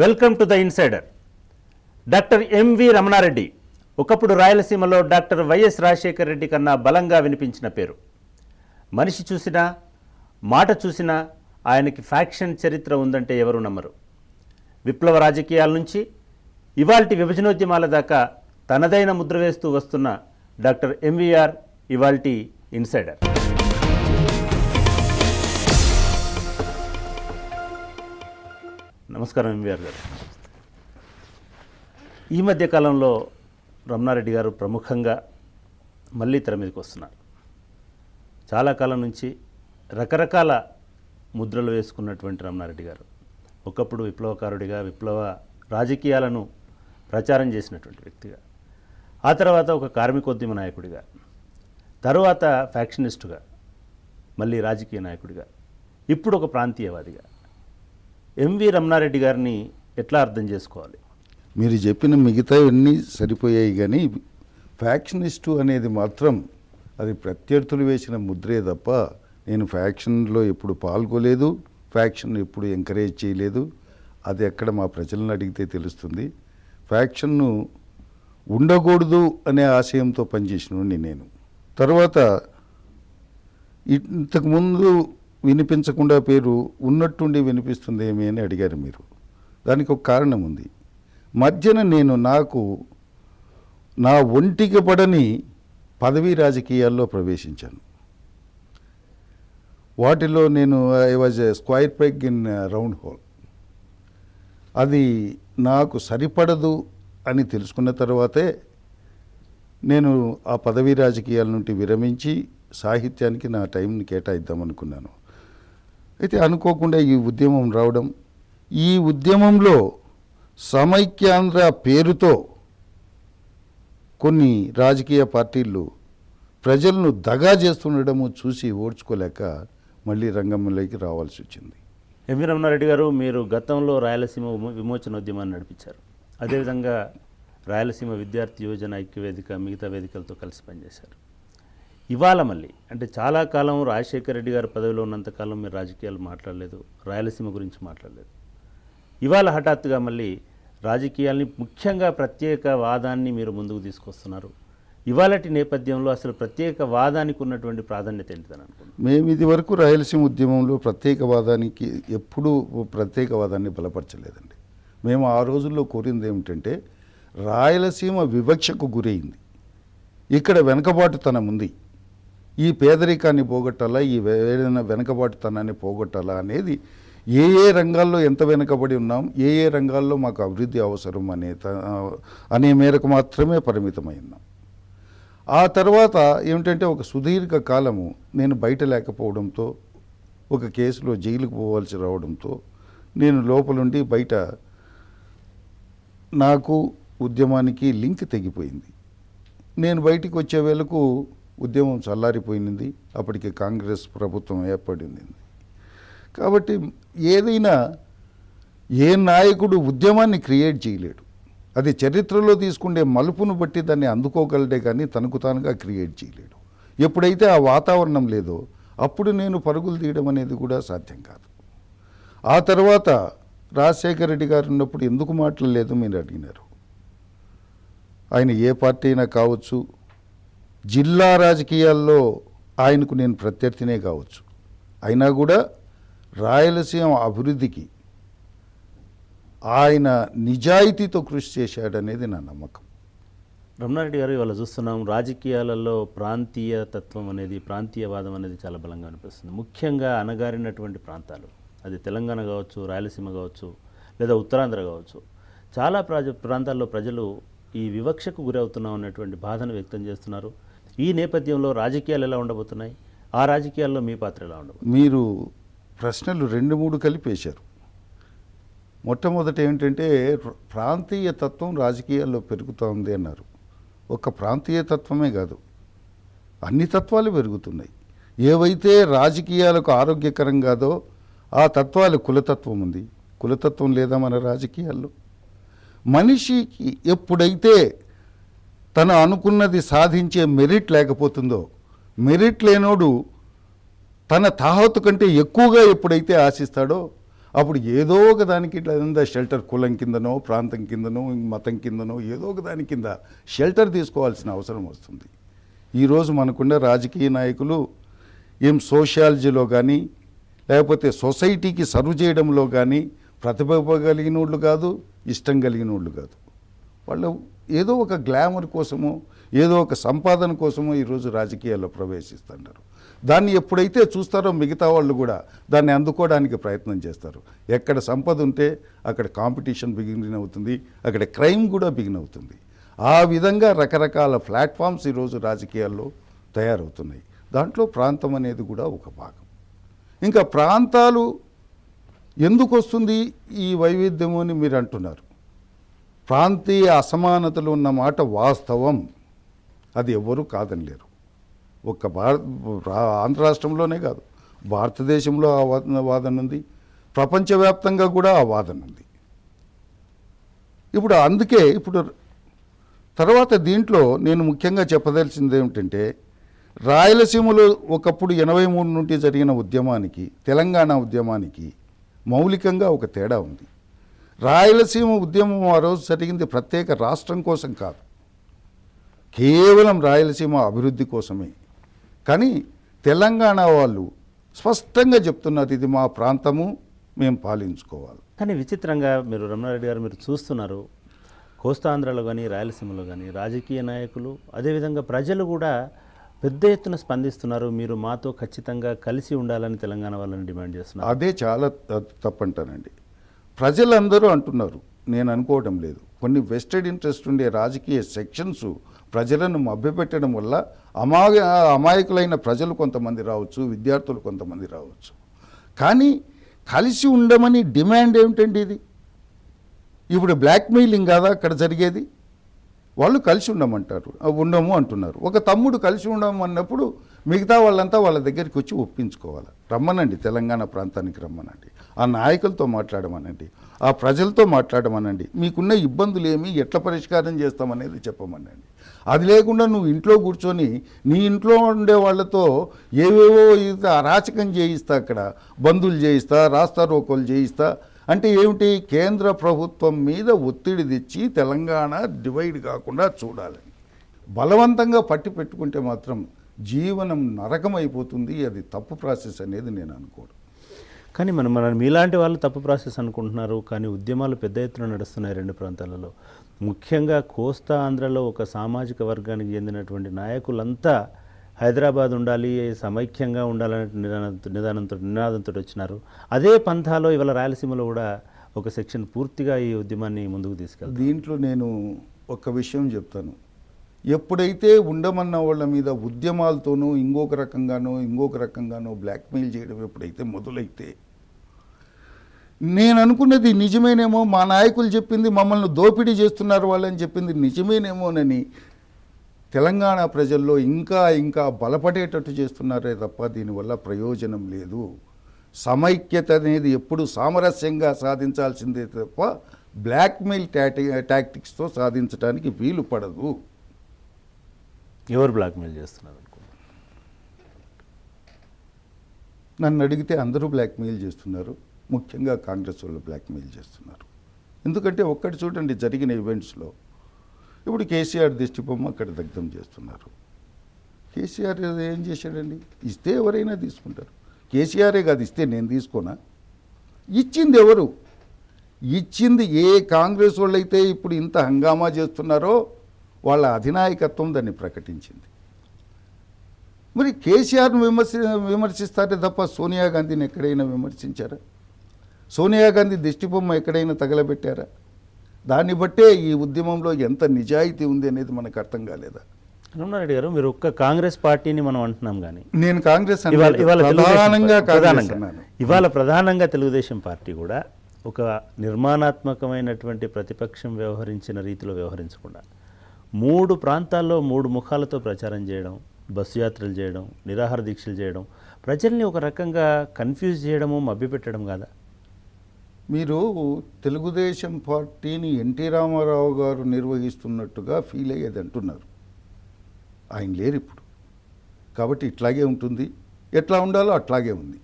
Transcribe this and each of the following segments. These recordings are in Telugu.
Welcome to the insider. Doctor MV Ramana Reddy ఒకప్పుడు రాయలసీమలో డాక్టర్ వైఎస్ రాజశేఖర రెడ్డి కన్నా బలంగా వినిపించిన పేరు. మనిషి చూసినా మాట చూసినా ఆయనకి ఫ్యాక్షన్ చరిత్ర ఉందంటే ఎవరు నమ్మరు. విప్లవ రాజకీయాల నుంచి ఇవాల్టి విభజనోద్యమాల దాకా తనదైన ముద్ర వేస్తూ వస్తున్న డాక్టర్ ఎంవీఆర్ ఇవాల్టి ఇన్సైడర్. నమస్కారం ఎంవీఆర్ గారు. ఈ మధ్య కాలంలో రమణారెడ్డి గారు ప్రముఖంగా మళ్ళీ తెర మీదకి వస్తున్నారు. చాలా కాలం నుంచి రకరకాల ముద్రలు వేసుకున్నటువంటి రమణారెడ్డి గారు ఒకప్పుడు విప్లవకారుడిగా విప్లవ రాజకీయాలను ప్రచారం చేసినటువంటి వ్యక్తిగా, ఆ తర్వాత ఒక కార్మికోద్యమ నాయకుడిగా, తరువాత ఫ్యాక్షనిస్టుగా, మళ్ళీ రాజకీయ నాయకుడిగా, ఇప్పుడు ఒక ప్రాంతీయవాదిగా ఎంవి రమణారెడ్డి గారిని ఎట్లా అర్థం చేసుకోవాలి? మీరు చెప్పిన మిగతావన్నీ సరిపోయాయి, కానీ ఫ్యాక్షనిస్టు అనేది మాత్రం అది ప్రత్యర్థులు వేసిన ముద్రే తప్ప నేను ఫ్యాక్షన్లో ఎప్పుడు పాల్గొలేదు, ఫ్యాక్షన్ ఎప్పుడు ఎంకరేజ్ చేయలేదు. అది ఎక్కడ మా ప్రజలను అడిగితే తెలుస్తుంది. ఫ్యాక్షన్ను ఉండకూడదు అనే ఆశయంతో పనిచేసినోడిని నేను. తర్వాత ఇంతకుముందు వినిపించకుండా పేరు ఉన్నట్టుండి వినిపిస్తుంది ఏమి అని అడిగారు మీరు. దానికి ఒక కారణం ఉంది. మధ్యన నేను నా ఒంటికి పడని పదవీ రాజకీయాల్లో ప్రవేశించాను. వాటిలో నేను I was a square peg in round whole. అది నాకు సరిపడదు అని తెలుసుకున్న తర్వాతే నేను ఆ పదవీ రాజకీయాల నుండి విరమించి సాహిత్యానికి నా టైంని కేటాయిద్దామనుకున్నాను. అయితే అనుకోకుండా ఈ ఉద్యమం రావడం, ఈ ఉద్యమంలో సమైక్యాంధ్ర పేరుతో కొన్ని రాజకీయ పార్టీలు ప్రజలను దగా చేస్తుండడము చూసి ఓడ్చుకోలేక మళ్ళీ రంగంలోకి రావాల్సి వచ్చింది. ఎంవి రమణారెడ్డి గారు, మీరు గతంలో రాయలసీమ విమోచనోద్యమాన్ని నడిపించారు. అదేవిధంగా రాయలసీమ విద్యార్థి యోజన ఐక్యవేదిక మిగతా వేదికలతో కలిసి పనిచేశారు. ఇవాళ మళ్ళీ అంటే చాలా కాలం రాజశేఖర రెడ్డి గారు పదవిలో ఉన్నంతకాలం మీరు రాజకీయాలు మాట్లాడలేదు, రాయలసీమ గురించి మాట్లాడలేదు. ఇవాళ హఠాత్తుగా మళ్ళీ రాజకీయాల్ని, ముఖ్యంగా ప్రత్యేక వాదాన్ని మీరు ముందుకు తీసుకొస్తున్నారు. ఇవాళటి నేపథ్యంలో అసలు ప్రత్యేక వాదానికి ఉన్నటువంటి ప్రాధాన్యత ఏంటిదని అనుకుంటున్నాను? మేము ఇది వరకు రాయలసీమ ఉద్యమంలో ప్రత్యేకవాదానికి ఎప్పుడూ ప్రత్యేకవాదాన్ని బలపరచలేదండి. మేము ఆ రోజుల్లో కోరింది ఏమిటంటే రాయలసీమ వివక్షకు గురైంది, ఇక్కడ వెనుకబాటుతనం ఉంది, ఈ పేదరికాన్ని పోగొట్టాలా, ఈ వెనుకబాటుతనాన్ని పోగొట్టాలా అనేది, ఏ రంగాల్లో ఎంత వెనుకబడి ఉన్నాం, ఏ రంగాల్లో మాకు అభివృద్ధి అవసరం అనే మేరకు మాత్రమే పరిమితమై ఉన్నాం. ఆ తర్వాత ఏమిటంటే ఒక సుదీర్ఘ కాలము నేను బయట లేకపోవడంతో, ఒక కేసులో జైలుకు పోవాల్సి రావడంతో నేను లోపలుండి బయట నాకు ఉద్యమానికి లింక్ తెగిపోయింది. నేను బయటికి వచ్చే వేళకు ఉద్యమం చల్లారిపోయింది. అప్పటికి కాంగ్రెస్ ప్రభుత్వం ఏర్పడింది. కాబట్టి ఏదైనా ఏ నాయకుడు ఉద్యమాన్ని క్రియేట్ చేయలేడు. అది చరిత్రలో తీసుకునే మలుపును బట్టి దాన్ని అందుకోగలడే కానీ తనకు తానుగా క్రియేట్ చేయలేడు. ఎప్పుడైతే ఆ వాతావరణం లేదో అప్పుడు నేను పరుగులు తీయడం అనేది కూడా సాధ్యం కాదు. ఆ తర్వాత రాజశేఖర రెడ్డి గారు ఉన్నప్పుడు ఎందుకు మాట్లాడలేదు మీరు అడిగినారు. ఆయన ఏ పార్టీ అయినా కావచ్చు, జిల్లా రాజకీయాల్లో ఆయనకు నేను ప్రత్యర్థినే కావచ్చు, అయినా కూడా రాయలసీమ అభివృద్ధికి ఆయన నిజాయితీతో కృషి చేశాడనేది నా నమ్మకం. రమణారెడ్డి గారు, ఇవాళ చూస్తున్నాం రాజకీయాలలో ప్రాంతీయ తత్వం అనేది, ప్రాంతీయవాదం అనేది చాలా బలంగా అనిపిస్తుంది. ముఖ్యంగా అణగారినటువంటి ప్రాంతాలు, అది తెలంగాణ కావచ్చు, రాయలసీమ కావచ్చు, లేదా ఉత్తరాంధ్ర కావచ్చు, చాలా ప్రాంతాల్లో ప్రజలు ఈ వివక్షకు గురవుతున్నాం అన్నటువంటి బాధను వ్యక్తం చేస్తున్నారు. ఈ నేపథ్యంలో రాజకీయాలు ఎలా ఉండబోతున్నాయి? ఆ రాజకీయాల్లో మీ పాత్ర ఎలా ఉండబోతుంది? మీరు ప్రశ్నలు 2-3 కలిపేశారు. మొట్టమొదట ఏమిటంటే ప్రాంతీయ తత్వం రాజకీయాల్లో పెరుగుతూ ఉంది అన్నారు. ఒక ప్రాంతీయ తత్వమే కాదు, అన్ని తత్వాలు పెరుగుతున్నాయి. ఏవైతే రాజకీయాలకు ఆరోగ్యకరం కాదో ఆ తత్వాలు కులతత్వం ఉంది. కులతత్వం లేదా మన రాజకీయాల్లో? మనిషికి ఎప్పుడైతే తను అనుకున్నది సాధించే మెరిట్ లేకపోతుందో, మెరిట్ లేనోడు తన తాహతు కంటే ఎక్కువగా ఎప్పుడైతే ఆశిస్తాడో అప్పుడు ఏదో ఒక దానికి ఇట్లా షెల్టర్ కులం కిందనో ప్రాంతం కిందనో మతం కిందనో ఏదో ఒక దాని కింద షెల్టర్ తీసుకోవాల్సిన అవసరం వస్తుంది. ఈరోజు మనకున్న రాజకీయ నాయకులు ఏం సోషియాలజీలో కానీ లేకపోతే సొసైటీకి సర్వ్ చేయడంలో కానీ ప్రతిభ కలిగిన వాళ్ళు కాదు, ఇష్టం కలిగిన వాళ్ళు కాదు. వాళ్ళు ఏదో ఒక గ్లామర్ కోసమో ఏదో ఒక సంపాదన కోసమో ఈరోజు రాజకీయాల్లో ప్రవేశిస్తున్నారు. దాన్ని ఎప్పుడైతే చూస్తారో మిగతా వాళ్ళు కూడా దాన్ని అందుకోవడానికి ప్రయత్నం చేస్తారు. ఎక్కడ సంపద ఉంటే అక్కడ కాంపిటీషన్ బిగిన్ అవుతుంది, అక్కడ క్రైమ్ కూడా బిగిన్ అవుతుంది. ఆ విధంగా రకరకాల ప్లాట్ఫామ్స్ ఈరోజు రాజకీయాల్లో తయారవుతున్నాయి. దాంట్లో ప్రాంతం అనేది కూడా ఒక భాగం. ఇంకా ప్రాంతాలు ఎందుకు వస్తుంది ఈ వైవిధ్యము అని మీరు అంటున్నారు. ప్రాంతీయ అసమానతలు ఉన్న మాట వాస్తవం, అది ఎవ్వరూ కాదనిలేరు. ఒక్క ఆంధ్ర రాష్ట్రంలోనే కాదు, భారతదేశంలో ఆ వాదన ఉంది, ప్రపంచవ్యాప్తంగా కూడా ఆ వాదన ఉంది. ఇప్పుడు అందుకే తర్వాత దీంట్లో నేను ముఖ్యంగా చెప్పదలిచింది ఏమిటంటే, రాయలసీమలో ఒకప్పుడు 83 నుండి జరిగిన ఉద్యమానికి తెలంగాణ ఉద్యమానికి మౌలికంగా ఒక తేడా ఉంది. రాయలసీమ ఉద్యమం ఆ రోజు జరిగింది ప్రత్యేక రాష్ట్రం కోసం కాదు, కేవలం రాయలసీమ అభివృద్ధి కోసమే. కానీ తెలంగాణ వాళ్ళు స్పష్టంగా చెప్తున్నారు, ఇది మా ప్రాంతము, మేము పాలించుకోవాలి. కానీ విచిత్రంగా మీరు రమణారెడ్డి గారు మీరు చూస్తున్నారు, కోస్తాంధ్రలో కానీ రాయలసీమలో కానీ రాజకీయ నాయకులు అదేవిధంగా ప్రజలు కూడా పెద్ద ఎత్తున స్పందిస్తున్నారు. మీరు మాతో ఖచ్చితంగా కలిసి ఉండాలని తెలంగాణ వాళ్ళని డిమాండ్ చేస్తున్నారు. అదే చాలా తప్పంటానండి. ప్రజలందరూ అంటున్నారు, నేను అనుకోవడం లేదు. కొన్ని వెస్టెడ్ ఇంట్రెస్ట్ ఉండే రాజకీయ సెక్షన్స్ ప్రజలను మభ్యపెట్టడం వల్ల అమాయకులైన ప్రజలు కొంతమంది రావచ్చు, విద్యార్థులు కొంతమంది రావచ్చు. కానీ కలిసి ఉండమని డిమాండ్ ఏమిటండి ఇది? ఇప్పుడు బ్లాక్మెయిలింగ్ కాదా అక్కడ జరిగేది? వాళ్ళు కలిసి ఉండము అంటున్నారు. ఒక తమ్ముడు కలిసి ఉండము అన్నప్పుడు మిగతా వాళ్ళంతా వాళ్ళ దగ్గరికి వచ్చి ఒప్పించుకోవాలి. రమ్మనండి, తెలంగాణ ప్రాంతానికి రమ్మనండి, ఆ నాయకులతో మాట్లాడమనండి, ఆ ప్రజలతో మాట్లాడమనండి, మీకున్న ఇబ్బందులు ఏమి, ఎట్లా పరిష్కారం చేస్తామనేది చెప్పమనండి. అది లేకుండా నువ్వు ఇంట్లో కూర్చొని నీ ఇంట్లో ఉండే వాళ్ళతో ఏవేవో అరాచకం చేయిస్తా, అక్కడ బంధువులు చేయిస్తా, రాస్తా రోకోలు చేయిస్తా అంటే ఏమిటి? కేంద్ర ప్రభుత్వం మీద ఒత్తిడి తెచ్చి తెలంగాణ డివైడ్ కాకుండా చూడాలని బలవంతంగా పట్టి పెట్టుకుంటే మాత్రం జీవనం నరకమైపోతుంది. అది తప్పు ప్రాసెస్ అనేది నేను అనుకోను. కానీ మనం మీలాంటి వాళ్ళు తప్పు ప్రాసెస్ అనుకుంటున్నారు. కానీ ఉద్యమాలు పెద్ద ఎత్తున నడుస్తున్నాయి రెండు ప్రాంతాలలో. ముఖ్యంగా కోస్తా ఆంధ్రలో ఒక సామాజిక వర్గానికి చెందినటువంటి నాయకులంతా హైదరాబాద్ ఉండాలి, సమైక్యంగా ఉండాలనే నినాదంతో వచ్చినారు. అదే పంథాలో ఇవాళ రాయలసీమలో కూడా ఒక సెక్షన్ పూర్తిగా ఈ ఉద్యమాన్ని ముందుకు తీసుకెళ్తారు. దీంట్లో నేను ఒక విషయం చెప్తాను. ఎప్పుడైతే ఉండమన్న వాళ్ళ మీద ఉద్యమాలతోనూ ఇంకొక రకంగానో బ్లాక్మెయిల్ చేయడం ఎప్పుడైతే మొదలైతే, నేను అనుకున్నది నిజమేనేమో, మా నాయకులు చెప్పింది, మమ్మల్ని దోపిడీ చేస్తున్నారు వాళ్ళని చెప్పింది నిజమేనేమోనని తెలంగాణ ప్రజల్లో ఇంకా బలపడేటట్టు చేస్తున్నారే తప్ప దీనివల్ల ప్రయోజనం లేదు. సమైక్యత అనేది ఎప్పుడు సామరస్యంగా సాధించాల్సిందే తప్ప బ్లాక్మెయిల్ టాక్టిక్స్తో సాధించడానికి వీలు పడదు. ఎవరు బ్లాక్మెయిల్ చేస్తున్నారు అనుకుంటున్నారు? నన్ను అడిగితే అందరూ బ్లాక్మెయిల్ చేస్తున్నారు. ముఖ్యంగా కాంగ్రెస్ వాళ్ళు బ్లాక్మెయిల్ చేస్తున్నారు. ఎందుకంటే ఒక్కటి చూడండి, జరిగిన ఈవెంట్స్లో ఇప్పుడు కేసీఆర్ దిష్టిబొమ్మ అక్కడ దగ్ధం చేస్తున్నారు. కేసీఆర్ ఏం చేశాడండి? ఇస్తే ఎవరైనా తీసుకుంటారు. కేసీఆరే కాదు, ఇస్తే నేను తీసుకోనా? ఇచ్చింది ఎవరు? ఇచ్చింది ఏ కాంగ్రెస్ వాళ్ళైతే ఇప్పుడు ఇంత హంగామా చేస్తున్నారో వాళ్ళ అధినాయకత్వం దాన్ని ప్రకటించింది. మరి కేసీఆర్ను విమర్శిస్తారే తప్ప సోనియా గాంధీని ఎక్కడైనా విమర్శించారా? సోనియా గాంధీ దిష్టిబొమ్మ ఎక్కడైనా తగలబెట్టారా? దాన్ని బట్టే ఈ ఉద్యమంలో ఎంత నిజాయితీ ఉంది అనేది మనకు అర్థం కాలేదా? రమణారెడ్డి గారు, మీరు ఒక్క కాంగ్రెస్ పార్టీని మనం అంటున్నాం, కానీ నేను కాంగ్రెస్ ఇవాళ ప్రధానంగా తెలుగుదేశం పార్టీ కూడా ఒక నిర్మాణాత్మకమైనటువంటి ప్రతిపక్షం వ్యవహరించిన రీతిలో వ్యవహరించకుండా 3 ప్రాంతాల్లో 3 ముఖాలతో ప్రచారం చేయడం, బస్సు యాత్రలు చేయడం, నిరాహార దీక్షలు చేయడం, ప్రజల్ని ఒక రకంగా కన్ఫ్యూజ్ చేయడము, మభ్యపెట్టడం కాదా? మీరు తెలుగుదేశం పార్టీని ఎన్టీ రామారావు గారు నిర్వహిస్తున్నట్టుగా ఫీల్ అయ్యేది అంటున్నారు. ఆయన లేరు ఇప్పుడు, కాబట్టి ఇట్లాగే ఉంటుంది, ఎట్లా ఉండాలో అట్లాగే ఉంది.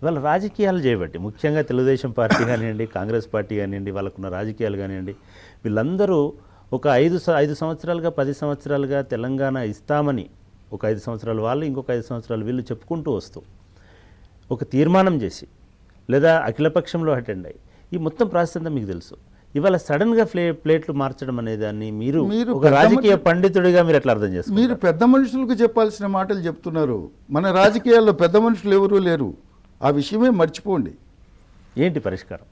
ఇవాళ రాజకీయాలు చేయబట్టి ముఖ్యంగా తెలుగుదేశం పార్టీ కానివ్వండి, కాంగ్రెస్ పార్టీ కానివ్వండి, వాళ్ళకున్న రాజకీయాలు కానివ్వండి, వీళ్ళందరూ ఒక 5 సంవత్సరాలుగా 10 సంవత్సరాలుగా తెలంగాణ ఇస్తామని ఒక 5 సంవత్సరాలు వాళ్ళు, ఇంకొక 5 సంవత్సరాలు వీళ్ళు చెప్పుకుంటూ వస్తూ ఒక తీర్మానం చేసి లేదా అఖిలపక్షంలో అటెండ్ అయ్యి ఈ మొత్తం ప్రాసెస్ అంతా మీకు తెలుసు. ఇవాళ సడన్గా ప్లేట్లు మార్చడం అనే దాన్ని మీరు ఒక రాజకీయ పండితుడిగా మీరు ఎట్లా అర్థం చేసుకుంటారు? మీరు పెద్ద మనుషులకు చెప్పాల్సిన మాటలు చెప్తున్నారు. మన రాజకీయాల్లో పెద్ద మనుషులు ఎవరూ లేరు. ఆ విషయమే మర్చిపోండి. ఏంటి పరిష్కారం?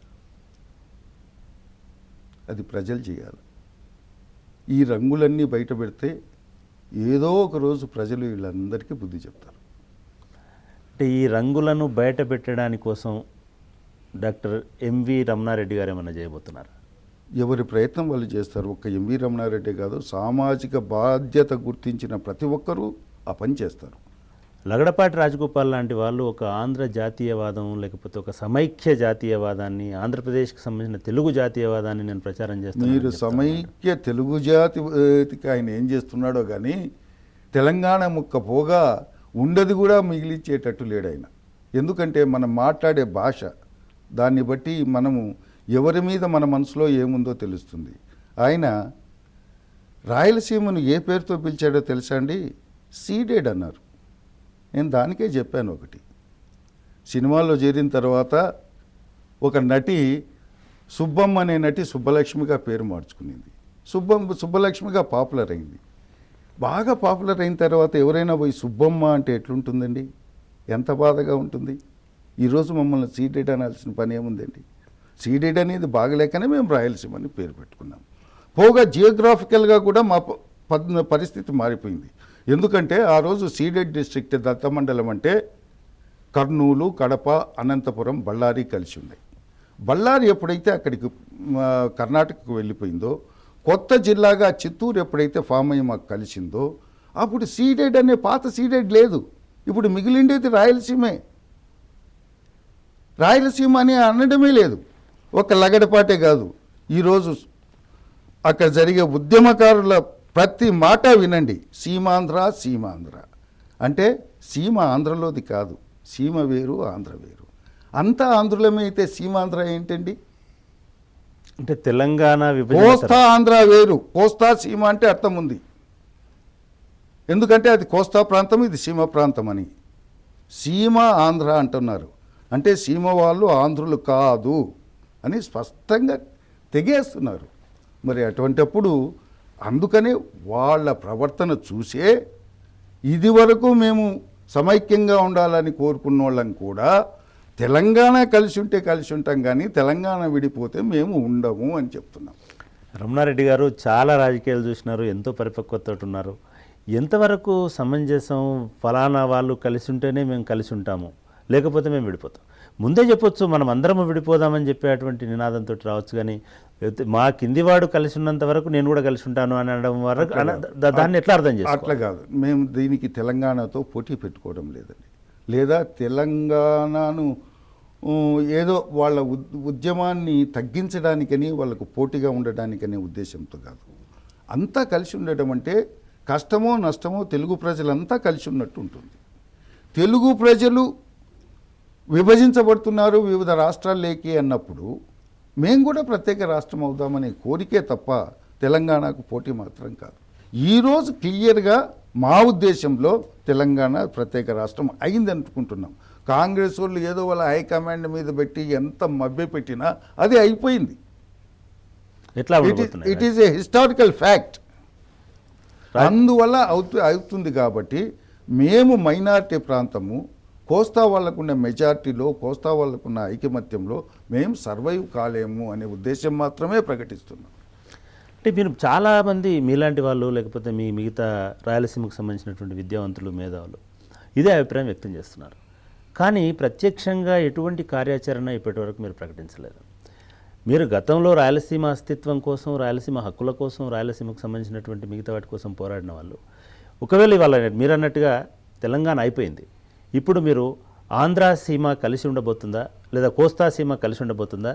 అది ప్రజలు చేయాలి. ఈ రంగులన్నీ బయట పెడితే ఏదో ఒక రోజు ప్రజలు వీళ్ళందరికీ బుద్ధి చెప్తారు. అంటే ఈ రంగులను బయట పెట్టడానికి కోసం డాక్టర్ ఎంవి రమణారెడ్డి గారు ఏమన్నా చేయబోతున్నారు? ఎవరి ప్రయత్నం వాళ్ళు చేస్తారు. ఒక్క ఎంవి రమణారెడ్డి కాదు, సామాజిక బాధ్యత గుర్తించిన ప్రతి ఒక్కరూ ఆ పని చేస్తారు. లగడపాటి రాజగోపాల్ లాంటి వాళ్ళు ఒక ఆంధ్ర జాతీయవాదం లేకపోతే ఒక సమైక్య జాతీయవాదాన్ని, ఆంధ్రప్రదేశ్కి సంబంధించిన తెలుగు జాతీయవాదాన్ని నేను ప్రచారం చేస్తాను. మీరు సమైక్య తెలుగు జాతికి ఆయన ఏం చేస్తున్నాడో కానీ తెలంగాణ ముక్క పోగా ఉండది కూడా మిగిలిచ్చేటట్టు లేడు ఆయన. ఎందుకంటే మనం మాట్లాడే భాష, దాన్ని బట్టి మనము ఎవరి మీద మన మనసులో ఏముందో తెలుస్తుంది. ఆయన రాయలసీమను ఏ పేరుతో పిలిచాడో తెలుసా అండి? సీడెడ్ అన్నారు. నేను దానికే చెప్పాను. ఒకటి సినిమాల్లో చేరిన తర్వాత ఒక నటి సుబ్బమ్మ అనే నటి సుబ్బలక్ష్మిగా పేరు మార్చుకునింది. సుబ్బలక్ష్మిగా పాపులర్ అయింది. బాగా పాపులర్ అయిన తర్వాత ఎవరైనా పోయి సుబ్బమ్మ అంటే ఎట్లుంటుందండి? ఎంత బాధగా ఉంటుంది. ఈరోజు మమ్మల్ని సీడెడ్ అనాల్సిన పని ఏముందండి? సీడెడ్ అనేది బాగలేకనే మేము రాయలసీమ అని పేరు పెట్టుకున్నాం. పోగా జియోగ్రాఫికల్గా కూడా మా పరిస్థితి మారిపోయింది. ఎందుకంటే ఆ రోజు సీడెడ్ డిస్ట్రిక్ట్ దత్తమండలం అంటే కర్నూలు, కడప, అనంతపురం, బళ్ళారి కలిసి ఉన్నాయి. బళ్ళారి ఎప్పుడైతే అక్కడికి కర్ణాటకకు వెళ్ళిపోయిందో, కొత్త జిల్లాగా చిత్తూరు ఎప్పుడైతే ఫామ్ అయ్యి మాకు కలిసిందో, అప్పుడు సీడెడ్ అనే పాత సీడెడ్ లేదు. ఇప్పుడు మిగిలిండేది రాయలసీమే. రాయలసీమ అని అనడమే లేదు. ఒక లగడపాటే కాదు, ఈరోజు అక్కడ జరిగే ఉద్యమకారుల ప్రతి మాట వినండి. సీమాంధ్ర సీమాంధ్ర అంటే సీమ ఆంధ్రలోది కాదు. సీమ వేరు, ఆంధ్ర వేరు. అంతా ఆంధ్రులమే అయితే సీమాంధ్ర ఏంటండి? అంటే తెలంగాణ కోస్తా ఆంధ్ర వేరు. కోస్తా సీమ అంటే అర్థం ఉంది. ఎందుకంటే అది కోస్తా ప్రాంతం, ఇది సీమ ప్రాంతం అని. సీమ ఆంధ్ర అంటున్నారు అంటే సీమ వాళ్ళు ఆంధ్రులు కాదు అని స్పష్టంగా తెగేస్తున్నారు. మరి అటువంటిప్పుడు అందుకనే వాళ్ళ ప్రవర్తన చూసే ఇది వరకు మేము సమైక్యంగా ఉండాలని కోరుకున్న వాళ్ళం కూడా తెలంగాణ కలిసి ఉంటే కలిసి ఉంటాం, కానీ తెలంగాణ విడిపోతే మేము ఉండము అని చెప్తున్నాం. రమణారెడ్డి గారు చాలా రాజకీయాలు చూసినారు, ఎంతో పరిపక్వత ఉన్నారు. ఎంతవరకు సమంజసం? ఫలానా వాళ్ళు కలిసి ఉంటేనే మేము కలిసి ఉంటాము, లేకపోతే మేము విడిపోతాం. ముందే చెప్పొచ్చు, మనం అందరం విడిపోదామని చెప్పేటువంటి నినాదంతో రావచ్చు. కానీ మా కిందివాడు కలిసి ఉన్నంత వరకు నేను కూడా కలిసి ఉంటాను అని అనడం వరకు దాన్ని ఎట్లా అర్థం చేస్తాం? అట్లా కాదు. మేము దీనికి తెలంగాణతో పోటీ పెట్టుకోవడం లేదండి. లేదా తెలంగాణను ఏదో వాళ్ళ ఉద్యమాన్ని తగ్గించడానికని, వాళ్ళకు పోటీగా ఉండడానికనే ఉద్దేశంతో కాదు. అంతా కలిసి ఉండడం అంటే కష్టమో నష్టమో తెలుగు ప్రజలంతా కలిసి ఉన్నట్టు ఉంటుంది. తెలుగు ప్రజలు విభజించబడుతున్నారు వివిధ రాష్ట్రాల్లోకి అన్నప్పుడు మేము కూడా ప్రత్యేక రాష్ట్రం అవుదామనే కోరికే తప్ప తెలంగాణకు పోటీ మాత్రం కాదు. ఈరోజు క్లియర్గా మా ఉద్దేశంలో తెలంగాణ ప్రత్యేక రాష్ట్రం అయింది అనుకుంటున్నాం. కాంగ్రెస్ వాళ్ళు ఏదో వాళ్ళ హైకమాండ్ మీద పెట్టి ఎంత మభ్య పెట్టినా అది అయిపోయింది. It is a historical fact. అందువల్ల అవుతుంది కాబట్టి మేము మైనారిటీ ప్రాంతము, కోస్తా వాళ్ళకున్న మెజార్టీలో, కోస్తా వాళ్ళకున్న ఐకమత్యంలో మేము సర్వైవ్ కాలేము అనే ఉద్దేశం మాత్రమే ప్రకటిస్తున్నాం. అంటే మీరు చాలామంది మీలాంటి వాళ్ళు, లేకపోతే మీ మిగతా రాయలసీమకు సంబంధించినటువంటి విద్యావంతులు, మేధావులు ఇదే అభిప్రాయం వ్యక్తం చేస్తున్నారు. కానీ ప్రత్యక్షంగా ఎటువంటి కార్యాచరణ ఇప్పటివరకు మీరు ప్రకటించలేదు. మీరు గతంలో రాయలసీమ అస్తిత్వం కోసం, రాయలసీమ హక్కుల కోసం, రాయలసీమకు సంబంధించినటువంటి మిగతా వాటి కోసం పోరాడిన వాళ్ళు, ఒకవేళ ఇవాళ మీరు అన్నట్టుగా తెలంగాణ అయిపోయింది, ఇప్పుడు మీరు ఆంధ్ర సీమ కలిసి ఉండబోతుందా, లేదా కోస్తా సీమ కలిసి ఉండబోతుందా,